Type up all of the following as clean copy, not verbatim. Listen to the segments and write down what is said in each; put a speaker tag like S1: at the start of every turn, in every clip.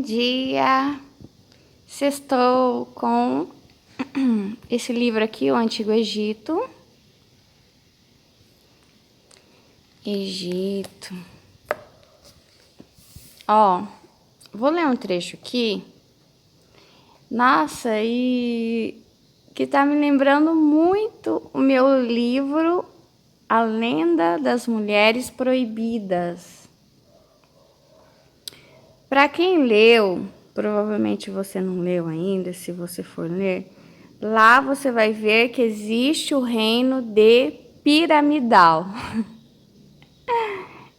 S1: dia! Sextou com esse livro aqui, O Antigo Egito. Ó, vou ler um trecho aqui. Nossa, e que tá me lembrando muito o meu livro A Lenda das Mulheres Proibidas. Para quem leu, provavelmente você não leu ainda, se você for ler, lá você vai ver que existe o reino de Piramidal.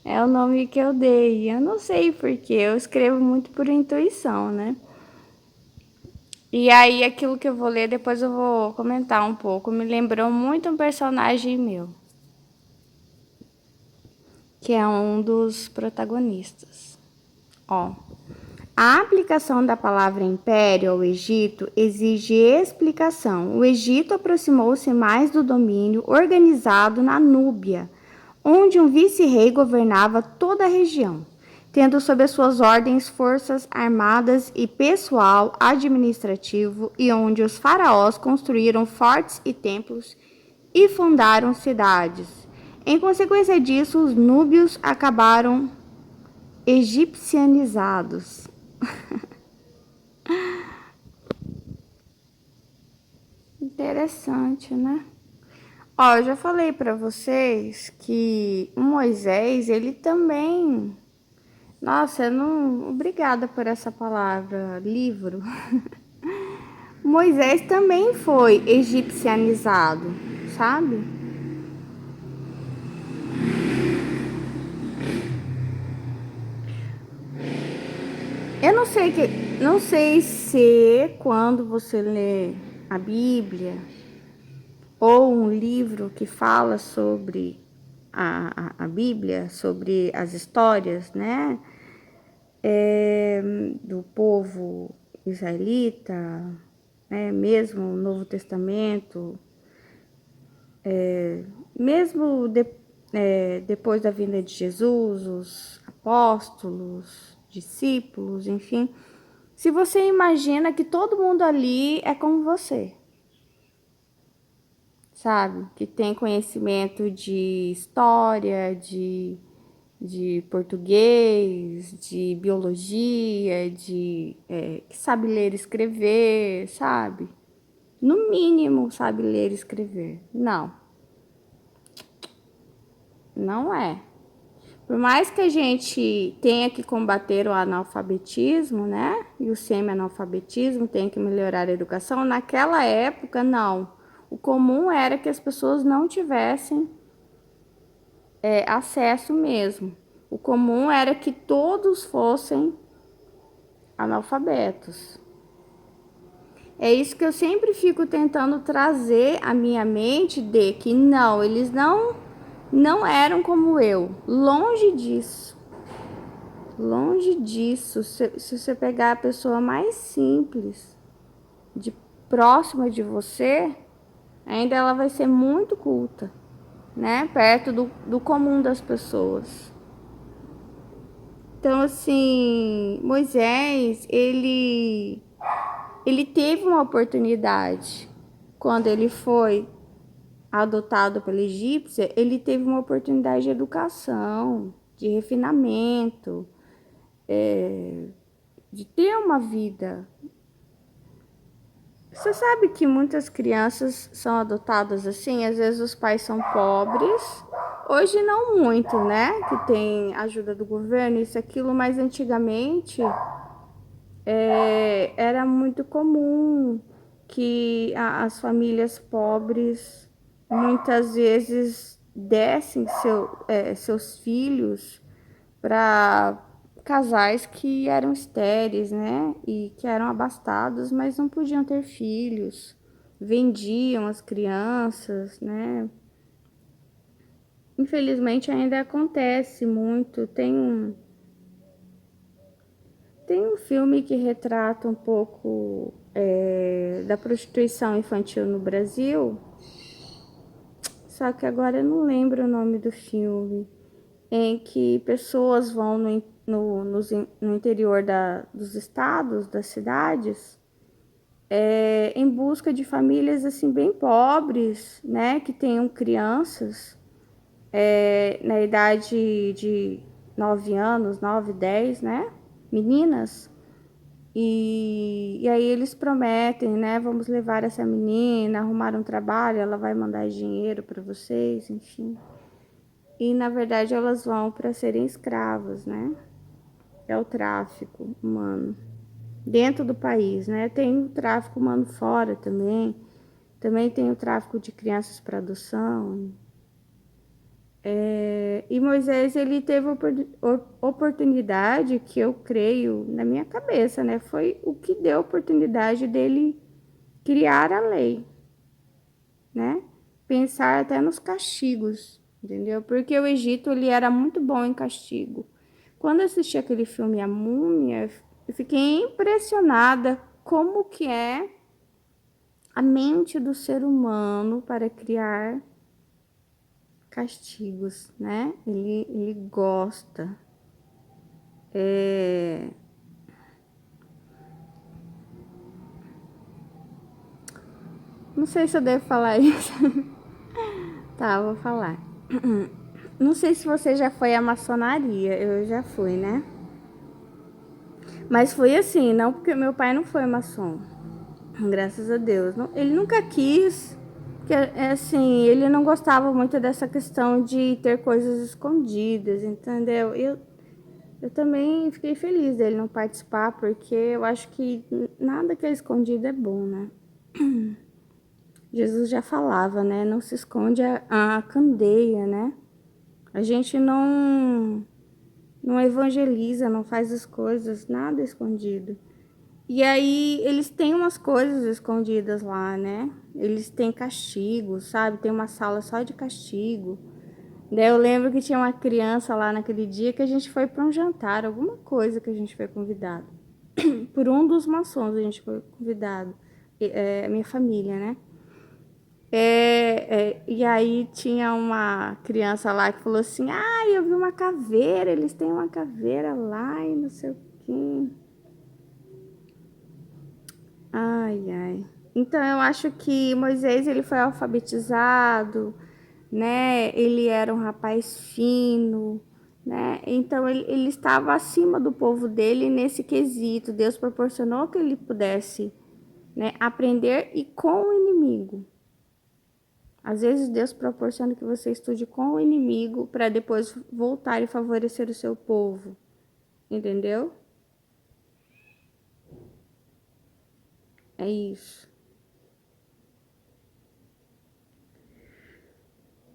S1: É o nome que eu dei. Eu não sei porque, eu escrevo muito por intuição, né? E aí, aquilo que eu vou ler, depois eu vou comentar um pouco. Me lembrou muito um personagem meu, que é um dos protagonistas. Ó. A aplicação da palavra império ao Egito exige explicação. O Egito aproximou-se mais do domínio organizado na Núbia, onde um vice-rei governava toda a região, tendo sob as suas ordens forças armadas e pessoal administrativo, e onde os faraós construíram fortes e templos e fundaram cidades. Em consequência disso, os núbios acabaram egipcianizados. Interessante, né? Ó, eu já falei para vocês que o Moisés, ele também... Nossa, eu não... Obrigada por essa palavra, livro. Moisés também foi egipcianizado, sabe? Eu não sei se quando você lê a Bíblia ou um livro que fala sobre a Bíblia, sobre as histórias, né, do povo israelita, né, mesmo o Novo Testamento, mesmo depois da vinda de Jesus, os apóstolos, discípulos, enfim, se você imagina que todo mundo ali é como você, sabe? Que tem conhecimento de história, de português, de biologia, que sabe ler e escrever, sabe? No mínimo sabe ler e escrever. Não, não é. Por mais que a gente tenha que combater o analfabetismo, né? E o semi-analfabetismo, tenha que melhorar a educação, naquela época, não. O comum era que as pessoas não tivessem acesso mesmo. O comum era que todos fossem analfabetos. É isso que eu sempre fico tentando trazer à minha mente de que não, eles não eram como eu. Longe disso. Longe disso. Se você pegar a pessoa mais simples, de próxima de você, ainda ela vai ser muito culta, né? Perto do comum das pessoas. Então, assim, Moisés, ele teve uma oportunidade. Quando ele foi adotado pela egípcia, ele teve uma oportunidade de educação, de refinamento, de ter uma vida. Você sabe que muitas crianças são adotadas assim? Às vezes os pais são pobres. Hoje não muito, né? Que tem ajuda do governo, isso, aquilo, mas antigamente era muito comum que as famílias pobres muitas vezes dessem seus filhos para casais que eram estéreis, né? E que eram abastados, mas não podiam ter filhos. Vendiam as crianças, né? Infelizmente ainda acontece muito. Tem um filme que retrata um pouco da prostituição infantil no Brasil, só que agora eu não lembro o nome do filme, em que pessoas vão no interior dos estados, das cidades, em busca de famílias assim bem pobres, né, que tenham crianças na idade de 9 anos, 9, 10, né, meninas. E aí eles prometem, né, vamos levar essa menina, arrumar um trabalho, ela vai mandar dinheiro para vocês, enfim. E na verdade elas vão para serem escravas, né? É o tráfico humano dentro do país, né? Tem o tráfico humano fora também. Também tem o tráfico de crianças para adoção. E Moisés, ele teve oportunidade, que eu creio na minha cabeça, né? Foi o que deu oportunidade dele criar a lei, né? Pensar até nos castigos, entendeu? Porque o Egito, ele era muito bom em castigo. Quando eu assisti aquele filme A Múmia, eu fiquei impressionada como que é a mente do ser humano para criar castigos, né? Ele gosta. Não sei se eu devo falar isso. Tá, eu vou falar. Não sei se você já foi à maçonaria, eu já fui, né? Mas foi assim, não porque meu pai não foi maçom. Graças a Deus. Ele nunca quis, porque assim, ele não gostava muito dessa questão de ter coisas escondidas, entendeu? Eu também fiquei feliz dele não participar, porque eu acho que nada que é escondido é bom, né? Jesus já falava, né? Não se esconde a candeia, né? A gente não evangeliza, não faz as coisas, nada escondido. E aí eles têm umas coisas escondidas lá, né? Eles têm castigo, sabe? Tem uma sala só de castigo. Daí eu lembro que tinha uma criança lá naquele dia que a gente foi para um jantar, alguma coisa que a gente foi convidado. Por um dos maçons a gente foi convidado. Minha família, né? E aí tinha uma criança lá que falou assim: ah, eu vi uma caveira, eles têm uma caveira lá e não sei o quê. Ai, ai. Então eu acho que Moisés, ele foi alfabetizado, né? Ele era um rapaz fino, né? Então ele estava acima do povo dele nesse quesito. Deus proporcionou que ele pudesse, né, aprender e com o inimigo. Às vezes Deus proporciona que você estude com o inimigo para depois voltar e favorecer o seu povo. Entendeu? É isso.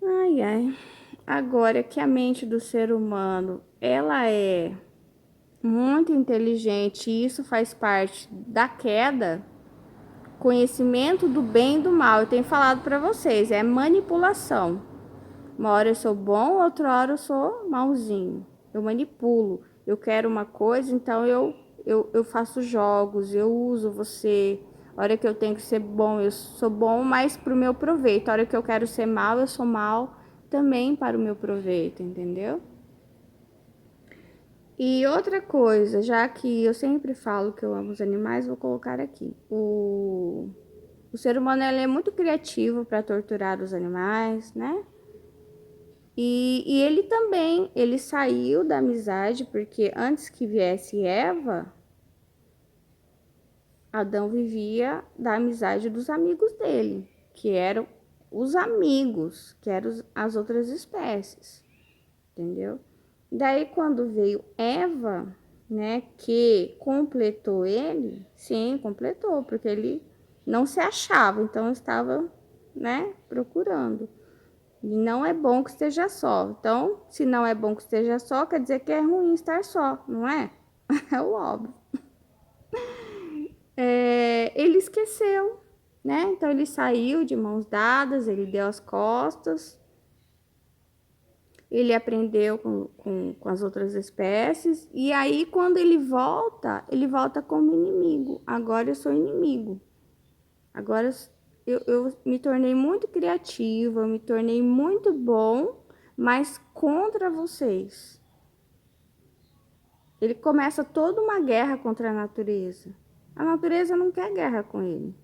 S1: Ai, ai. Agora que a mente do ser humano, ela é muito inteligente e isso faz parte da queda, conhecimento do bem e do mal. Eu tenho falado para vocês, é manipulação. Uma hora eu sou bom, outra hora eu sou malzinho. Eu manipulo. Eu quero uma coisa, então eu faço jogos, eu uso você. A hora que eu tenho que ser bom, eu sou bom, mas para o meu proveito. A hora que eu quero ser mal, eu sou mal também para o meu proveito, entendeu? E outra coisa, já que eu sempre falo que eu amo os animais, vou colocar aqui. O ser humano ele é muito criativo para torturar os animais, né? E ele também, ele saiu da amizade, porque antes que viesse Eva, Adão vivia da amizade dos amigos dele, que eram os amigos, que eram as outras espécies, entendeu? Daí quando veio Eva, né, que completou ele, sim, completou, porque ele não se achava, então estava, né, procurando. E não é bom que esteja só. Então, se não é bom que esteja só, quer dizer que é ruim estar só, não é? É o óbvio. Ele esqueceu, né? Então, ele saiu de mãos dadas, ele deu as costas, ele aprendeu com as outras espécies, e aí, quando ele volta como inimigo. Agora eu sou inimigo. Agora eu me tornei muito criativa, eu me tornei muito bom, mas contra vocês. Ele começa toda uma guerra contra a natureza. A natureza não quer guerra com ele.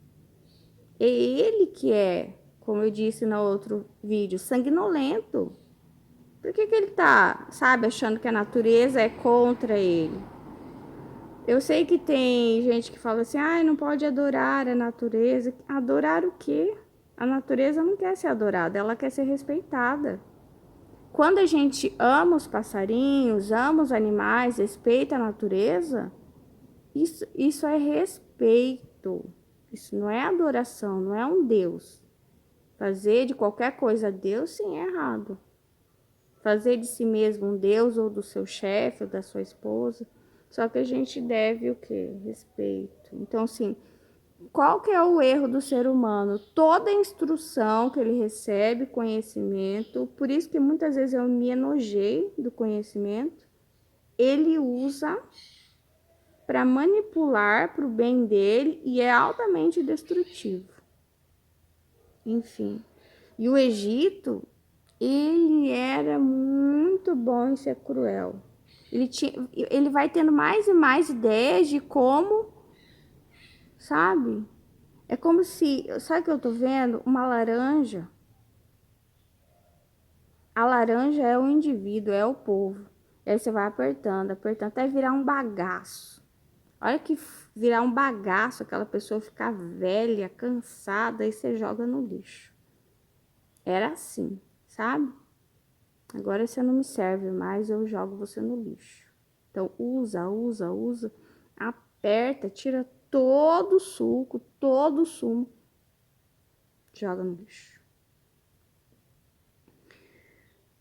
S1: É ele que é, como eu disse no outro vídeo, sanguinolento. Por que ele tá, sabe, achando que a natureza é contra ele? Eu sei que tem gente que fala assim, ah, não pode adorar a natureza. Adorar o quê? A natureza não quer ser adorada, ela quer ser respeitada. Quando a gente ama os passarinhos, ama os animais, respeita a natureza, isso é respeito. Isso não é adoração, não é um Deus. Fazer de qualquer coisa Deus, sim, é errado. Fazer de si mesmo um Deus ou do seu chefe ou da sua esposa. Só que a gente deve o quê? Respeito. Então, assim, qual que é o erro do ser humano? Toda a instrução que ele recebe, conhecimento, por isso que muitas vezes eu me enojei do conhecimento, ele usa para manipular para o bem dele e é altamente destrutivo. Enfim. E o Egito, ele era muito bom em ser cruel. Ele vai tendo mais e mais ideias de como, sabe? É como se, sabe o que eu tô vendo? Uma laranja. A laranja é o indivíduo, é o povo. E aí você vai apertando, apertando, até virar um bagaço. Olha que virar um bagaço, aquela pessoa ficar velha, cansada, e você joga no lixo. Era assim, sabe? Agora você não me serve mais, eu jogo você no lixo. Então, usa, aperta, tira todo o suco, todo o sumo, joga no lixo.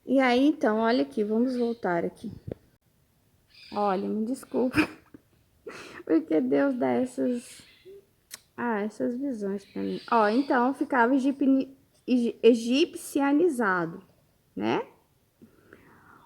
S1: E aí, então, olha aqui, vamos voltar aqui. Olha, me desculpa, porque Deus dá essas visões para mim. Ó, então, ficava egipcianizado, né?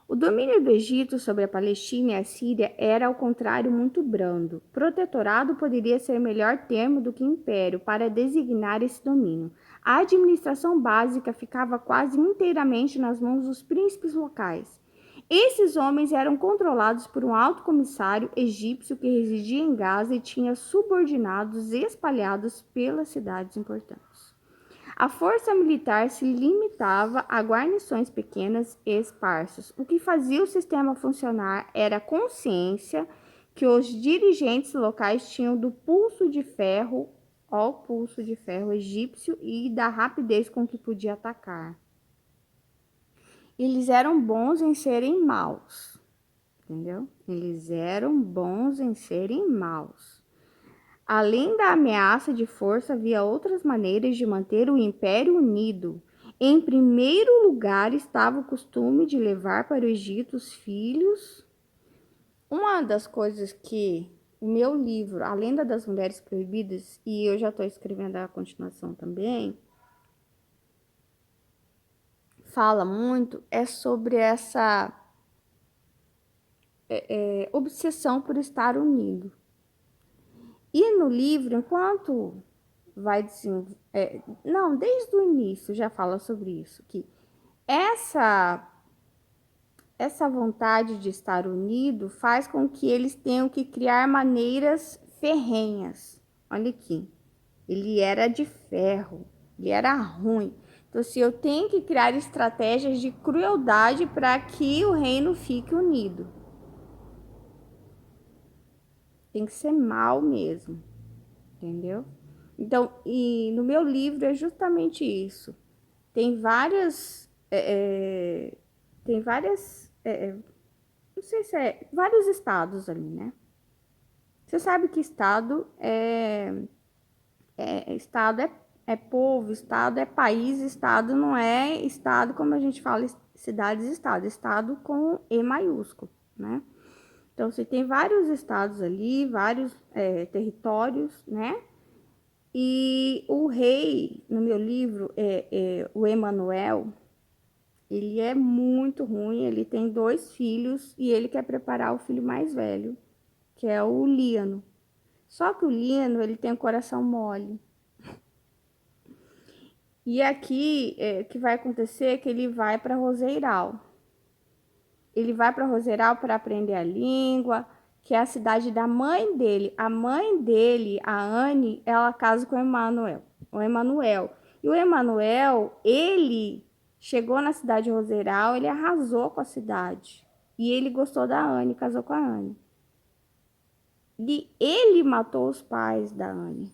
S1: O domínio do Egito sobre a Palestina e a Síria era, ao contrário, muito brando. Protetorado poderia ser melhor termo do que império para designar esse domínio. A administração básica ficava quase inteiramente nas mãos dos príncipes locais. Esses homens eram controlados por um alto comissário egípcio que residia em Gaza e tinha subordinados espalhados pelas cidades importantes. A força militar se limitava a guarnições pequenas e esparsas. O que fazia o sistema funcionar era a consciência que os dirigentes locais tinham do pulso de ferro, ó, o pulso de ferro egípcio, e da rapidez com que podia atacar. Eles eram bons em serem maus, entendeu? Eles eram bons em serem maus. Além da ameaça de força, havia outras maneiras de manter o Império unido. Em primeiro lugar, estava o costume de levar para o Egito os filhos. Uma das coisas que o meu livro, A Lenda das Mulheres Proibidas, e eu já estou escrevendo a continuação também, fala muito, é sobre essa obsessão por estar unido. E no livro, enquanto vai não, desde o início já fala sobre isso, que essa vontade de estar unido faz com que eles tenham que criar maneiras ferrenhas. Olha aqui, ele era de ferro, ele era ruim. Então, se eu tenho que criar estratégias de crueldade para que o reino fique unido, tem que ser mal mesmo, entendeu? Então, e no meu livro é justamente isso. Tem várias, não sei se é, vários estados ali, né? Você sabe que estado é povo, estado é país, estado não é estado como a gente fala, cidades-estado, estado com E maiúsculo, né? Então, você tem vários estados ali, vários territórios, né? E o rei, no meu livro, o Emanuel, ele é muito ruim, ele tem 2 filhos e ele quer preparar o filho mais velho, que é o Líano. Só que o Líano, ele tem o coração mole. E aqui, o que vai acontecer é que ele vai para Roseiral. Ele vai para Roseiral para aprender a língua, que é a cidade da mãe dele. A mãe dele, a Anne, ela casa com o Emanuel. E o Emanuel, ele chegou na cidade de Roseral, ele arrasou com a cidade. E ele gostou da Anne, casou com a Anne. E ele matou os pais da Anne.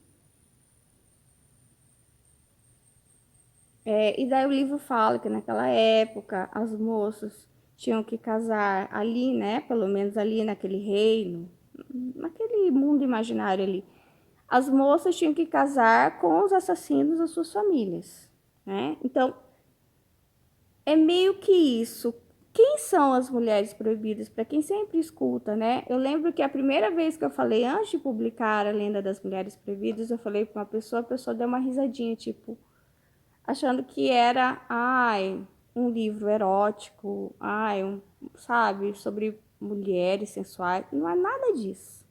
S1: E daí o livro fala que naquela época as moças tinham que casar ali, né? Pelo menos ali naquele reino, naquele mundo imaginário ali. As moças tinham que casar com os assassinos das suas famílias, né? Então, é meio que isso. Quem são as mulheres proibidas? Para quem sempre escuta, né? Eu lembro que a primeira vez que eu falei, antes de publicar a Lenda das Mulheres Proibidas, eu falei para uma pessoa, a pessoa deu uma risadinha, tipo, achando que era, um livro erótico, sabe, sobre mulheres sensuais. Não é nada disso.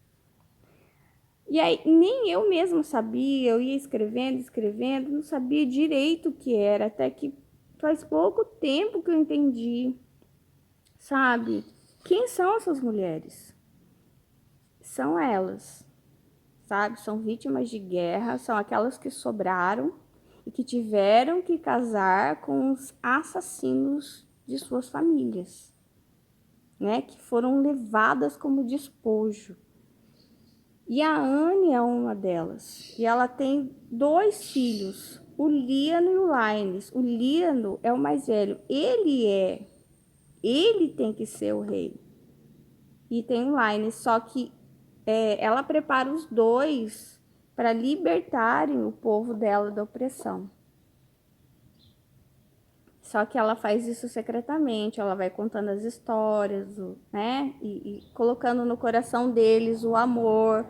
S1: E aí, nem eu mesma sabia, eu ia escrevendo, não sabia direito o que era, até que faz pouco tempo que eu entendi, sabe? Quem são essas mulheres? São elas, sabe? São vítimas de guerra, são aquelas que sobraram e que tiveram que casar com os assassinos de suas famílias, né? Que foram levadas como despojo. E a Anne é uma delas. E ela tem 2 filhos, o Liano e o Laines. O Liano é o mais velho. Ele tem que ser o rei. E tem o Laines, só que ela prepara os dois para libertarem o povo dela da opressão. Só que ela faz isso secretamente, ela vai contando as histórias, né? E colocando no coração deles o amor,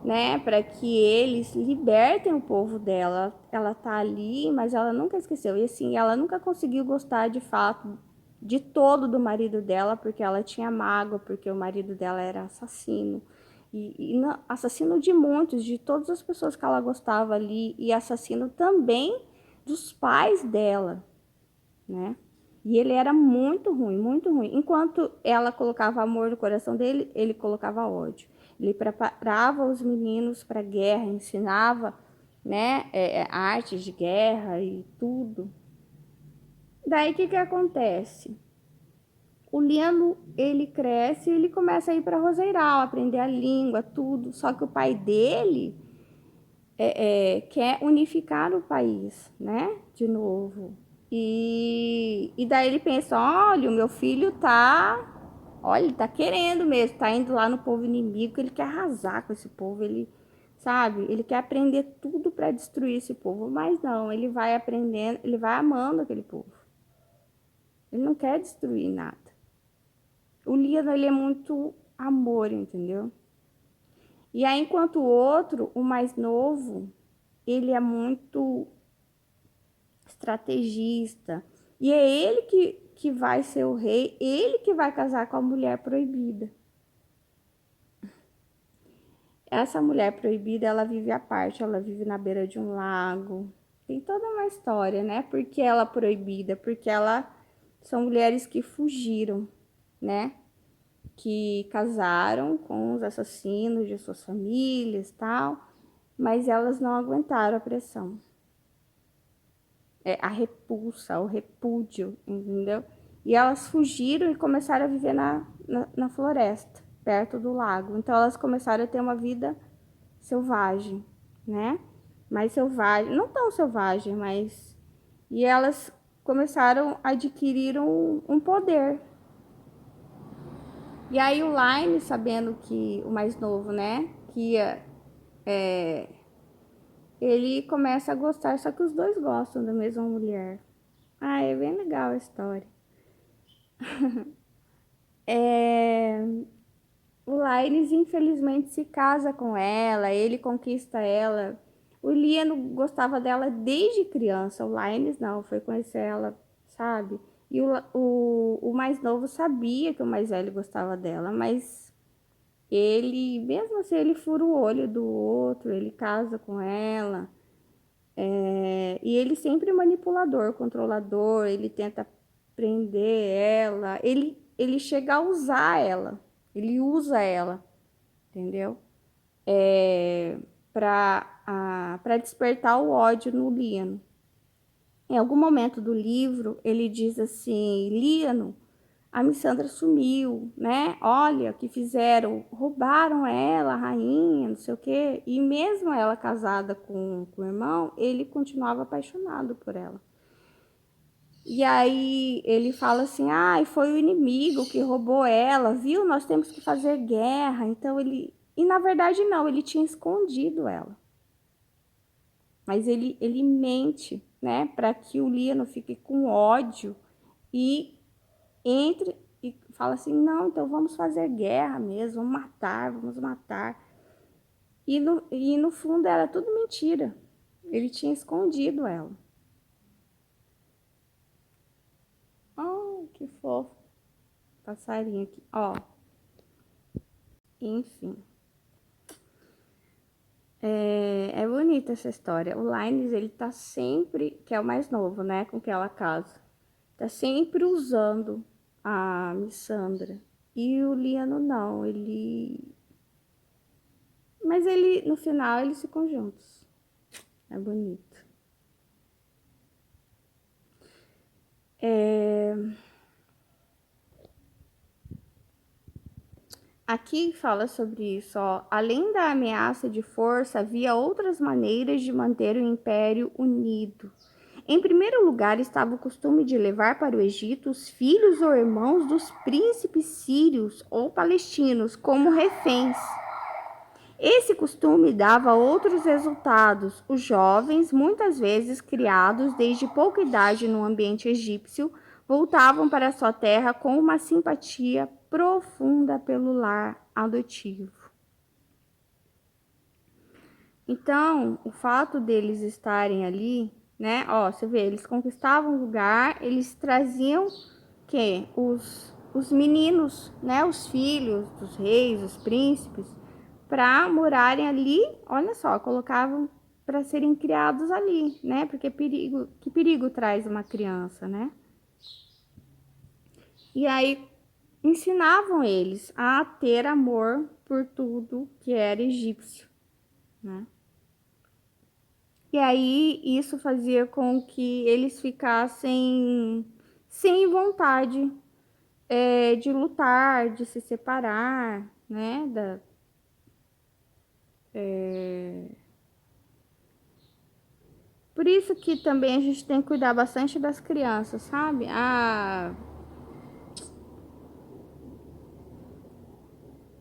S1: né, para que eles libertem o povo dela. Ela tá ali, mas ela nunca esqueceu. E assim, ela nunca conseguiu gostar de fato de todo do marido dela, porque ela tinha mágoa, porque o marido dela era assassino. Assassino de muitos, de todas as pessoas que ela gostava ali, e assassino também dos pais dela, né? E ele era muito ruim, muito ruim. Enquanto ela colocava amor no coração dele, ele colocava ódio. Ele preparava os meninos para a guerra, ensinava, né, artes de guerra e tudo. Daí o que acontece? O Liano, ele cresce e ele começa a ir para Roseiral, aprender a língua, tudo. Só que o pai dele quer unificar o país, né, de novo. E daí ele pensa, olha, o meu filho ele tá querendo mesmo, tá indo lá no povo inimigo, ele quer arrasar com esse povo, ele, sabe, ele quer aprender tudo para destruir esse povo, mas não, ele vai aprendendo, ele vai amando aquele povo. Ele não quer destruir nada. O Líano, ele é muito amor, entendeu? E aí, enquanto o outro, o mais novo, ele é muito estrategista. E é ele que vai ser o rei, ele que vai casar com a mulher proibida. Essa mulher proibida, ela vive à parte, ela vive na beira de um lago. Tem toda uma história, né? Por que ela é proibida? Porque ela são mulheres que fugiram, né? Que casaram com os assassinos de suas famílias, tal, mas elas não aguentaram a pressão. A repulsa, o repúdio, entendeu? E elas fugiram e começaram a viver na floresta, perto do lago. Então elas começaram a ter uma vida selvagem, né? Mais selvagem, não tão selvagem, mas... E elas começaram a adquirir um poder. E aí o Line, sabendo que o mais novo, né, que ia... ele começa a gostar, só que os dois gostam da mesma mulher. É bem legal a história. O Laires, infelizmente, se casa com ela, ele conquista ela. O Liano gostava dela desde criança, o Laires não, foi conhecer ela, sabe? E o mais novo sabia que o mais velho gostava dela, mas ele, mesmo assim, ele fura o olho do outro, ele casa com ela. E ele sempre manipulador, controlador, ele tenta prender ela, ele chega a usar ela, ele usa ela, entendeu? Para despertar o ódio no Líano. Em algum momento do livro, ele diz assim: Líano, a Missandra sumiu, né? Olha o que fizeram, roubaram ela, a rainha, não sei o quê. E mesmo ela casada com o irmão, ele continuava apaixonado por ela. E aí ele fala assim: ah, foi o inimigo que roubou ela, viu? Nós temos que fazer guerra. Então ele. E na verdade, não, ele tinha escondido ela. Mas ele mente, né? Para que o Líano fique com ódio e entre e fala assim: não, então vamos fazer guerra mesmo, vamos matar. E no fundo era tudo mentira. Ele tinha escondido ela. Oh, que fofo. Passarinho aqui. Ó, enfim. É bonita essa história. O Linus, ele tá sempre, que é o mais novo, né, com que ela casa, tá sempre usando a Missandra. E o Liano não, Mas ele, no final, eles ficam juntos. É bonito. Aqui fala sobre isso, ó. Além da ameaça de força, havia outras maneiras de manter o império unido. Em primeiro lugar, estava o costume de levar para o Egito os filhos ou irmãos dos príncipes sírios ou palestinos como reféns. Esse costume dava outros resultados. Os jovens, muitas vezes criados desde pouca idade no ambiente egípcio, voltavam para sua terra com uma simpatia profunda pelo lar adotivo. Então, o fato deles estarem ali, né? Ó, você vê, eles conquistavam o lugar, eles traziam que os meninos, né? Os filhos dos reis, os príncipes, para morarem ali. Olha só, colocavam para serem criados ali, né? Porque que perigo traz uma criança, né? E aí ensinavam eles a ter amor por tudo que era egípcio, né? E aí isso fazia com que eles ficassem sem vontade de lutar, de se separar, né? Por isso que também a gente tem que cuidar bastante das crianças, sabe? A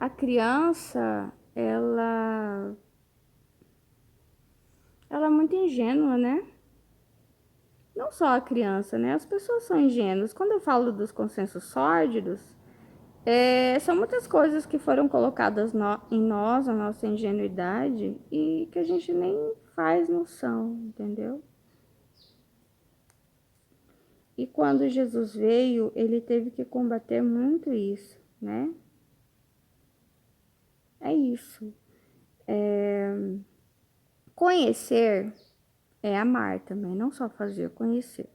S1: criança, ela é muito ingênua, né? Não só a criança, né? As pessoas são ingênuas. Quando eu falo dos consensos sórdidos, são muitas coisas que foram colocadas em nós, a nossa ingenuidade, e que a gente nem faz noção, entendeu? E quando Jesus veio, ele teve que combater muito isso, né? É isso. Conhecer é amar também, não só fazer, conhecer.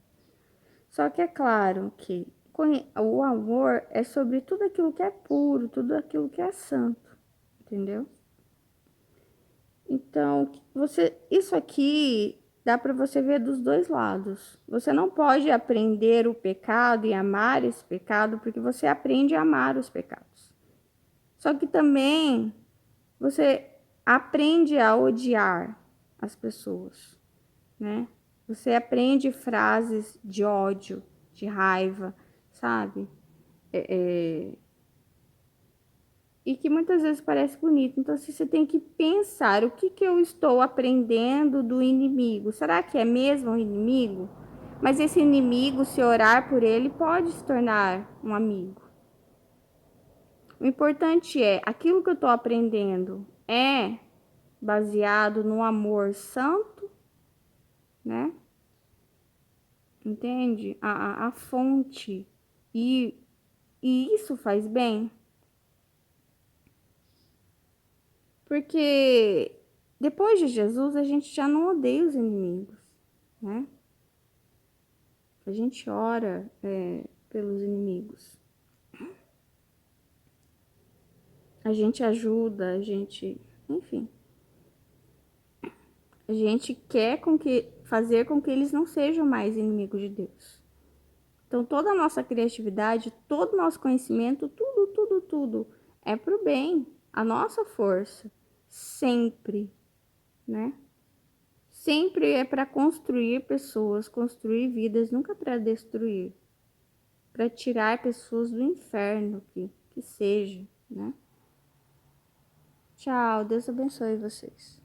S1: Só que é claro que o amor é sobre tudo aquilo que é puro, tudo aquilo que é santo, entendeu? Então, isso aqui dá para você ver dos dois lados. Você não pode aprender o pecado e amar esse pecado porque você aprende a amar os pecados. Só que também você aprende a odiar as pessoas, né? Você aprende frases de ódio, de raiva, sabe? E que muitas vezes parece bonito. Então, assim, você tem que pensar o que eu estou aprendendo do inimigo. Será que é mesmo um inimigo? Mas esse inimigo, se orar por ele, pode se tornar um amigo. O importante é, aquilo que eu estou aprendendo é baseado no amor santo, né? Entende? A fonte. E, e isso faz bem. Porque depois de Jesus, a gente já não odeia os inimigos, né? A gente ora pelos inimigos. A gente ajuda, enfim, a gente quer fazer com que eles não sejam mais inimigos de Deus. Então, toda a nossa criatividade, todo o nosso conhecimento, tudo é pro bem, a nossa força, sempre, né? Sempre é para construir pessoas, construir vidas, nunca para destruir, para tirar pessoas do inferno, que seja, né? Tchau, Deus abençoe vocês.